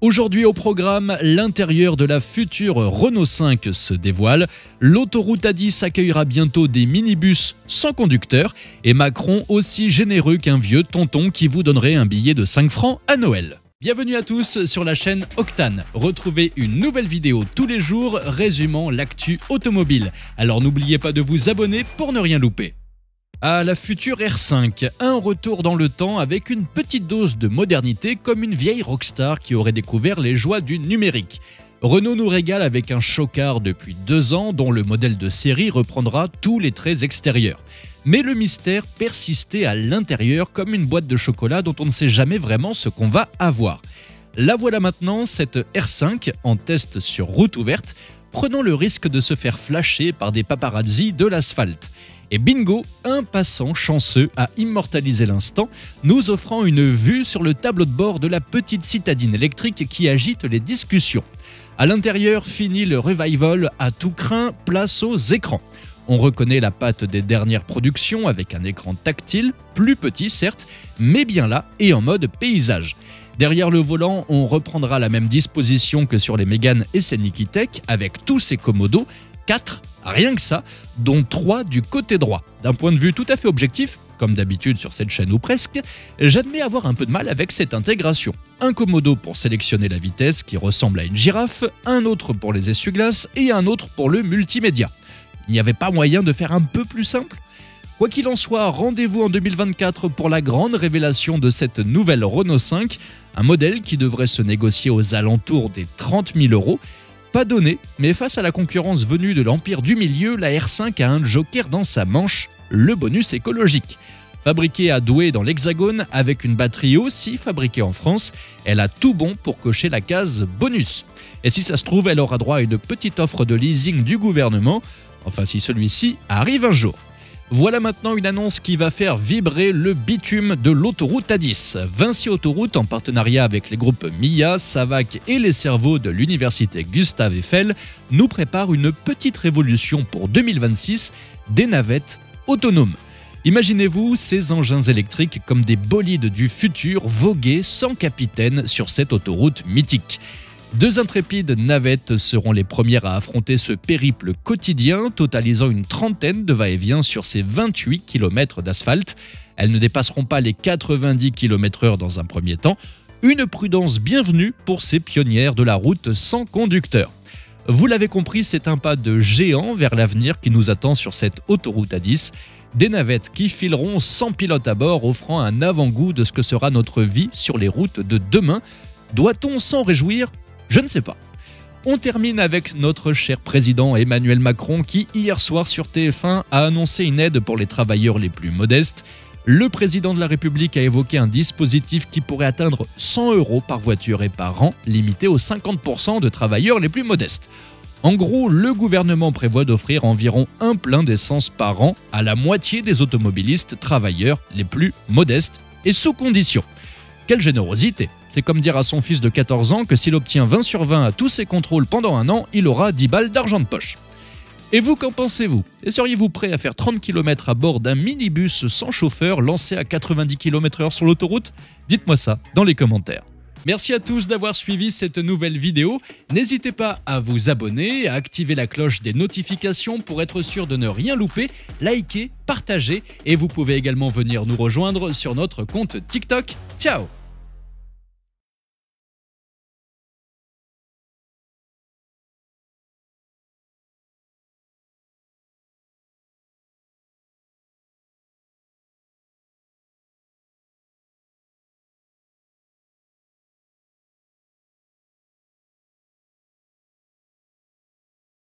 Aujourd'hui au programme, l'intérieur de la future Renault 5 se dévoile, l'autoroute A10 accueillera bientôt des minibus sans conducteur et Macron aussi généreux qu'un vieux tonton qui vous donnerait un billet de 5 francs à Noël. Bienvenue à tous sur la chaîne Octane. Retrouvez une nouvelle vidéo tous les jours résumant l'actu automobile. Alors n'oubliez pas de vous abonner pour ne rien louper. À la future R5, un retour dans le temps avec une petite dose de modernité comme une vieille rockstar qui aurait découvert les joies du numérique. Renault nous régale avec un chocard depuis 2 ans dont le modèle de série reprendra tous les traits extérieurs. Mais le mystère persistait à l'intérieur comme une boîte de chocolat dont on ne sait jamais vraiment ce qu'on va avoir. La voilà maintenant, cette R5 en test sur route ouverte, prenant le risque de se faire flasher par des paparazzis de l'asphalte. Et bingo, un passant chanceux a immortalisé l'instant, nous offrant une vue sur le tableau de bord de la petite citadine électrique qui agite les discussions. À l'intérieur, fini le revival à tout crin, place aux écrans. On reconnaît la patte des dernières productions avec un écran tactile, plus petit certes, mais bien là et en mode paysage. Derrière le volant, on reprendra la même disposition que sur les Mégane et Scénic E-Tech avec tous ses commodos, 4, rien que ça, dont 3 du côté droit. D'un point de vue tout à fait objectif, comme d'habitude sur cette chaîne ou presque, j'admets avoir un peu de mal avec cette intégration. Un commodo pour sélectionner la vitesse qui ressemble à une girafe, un autre pour les essuie-glaces et un autre pour le multimédia. Il n'y avait pas moyen de faire un peu plus simple ? Quoi qu'il en soit, rendez-vous en 2024 pour la grande révélation de cette nouvelle Renault 5, un modèle qui devrait se négocier aux alentours des 30 000 €. Pas donné, mais face à la concurrence venue de l'Empire du Milieu, la R5 a un joker dans sa manche, le bonus écologique. Fabriquée à Douai dans l'Hexagone, avec une batterie aussi fabriquée en France, elle a tout bon pour cocher la case bonus. Et si ça se trouve, elle aura droit à une petite offre de leasing du gouvernement, enfin si celui-ci arrive un jour. Voilà maintenant une annonce qui va faire vibrer le bitume de l'autoroute A10. Vinci Autoroute, en partenariat avec les groupes MIA, Savac et les cerveaux de l'université Gustave Eiffel, nous prépare une petite révolution pour 2026, des navettes autonomes. Imaginez-vous ces engins électriques comme des bolides du futur voguer sans capitaine sur cette autoroute mythique. 2 intrépides navettes seront les premières à affronter ce périple quotidien, totalisant une trentaine de va-et-vient sur ces 28 km d'asphalte. Elles ne dépasseront pas les 90 km/h dans un premier temps. Une prudence bienvenue pour ces pionnières de la route sans conducteur. Vous l'avez compris, c'est un pas de géant vers l'avenir qui nous attend sur cette autoroute A10. Des navettes qui fileront sans pilote à bord, offrant un avant-goût de ce que sera notre vie sur les routes de demain. Doit-on s'en réjouir ? Je ne sais pas. On termine avec notre cher président Emmanuel Macron qui, hier soir sur TF1, a annoncé une aide pour les travailleurs les plus modestes. Le président de la République a évoqué un dispositif qui pourrait atteindre 100 € par voiture et par an, limité aux 50% de travailleurs les plus modestes. En gros, le gouvernement prévoit d'offrir environ un plein d'essence par an à la moitié des automobilistes travailleurs les plus modestes et sous condition. Quelle générosité! C'est comme dire à son fils de 14 ans que s'il obtient 20 sur 20 à tous ses contrôles pendant un an, il aura 10 balles d'argent de poche. Et vous, qu'en pensez-vous? Et seriez-vous prêt à faire 30 km à bord d'un minibus sans chauffeur lancé à 90 km/h sur l'autoroute? Dites-moi ça dans les commentaires. Merci à tous d'avoir suivi cette nouvelle vidéo. N'hésitez pas à vous abonner, à activer la cloche des notifications pour être sûr de ne rien louper, liker, partager et vous pouvez également venir nous rejoindre sur notre compte TikTok. Ciao!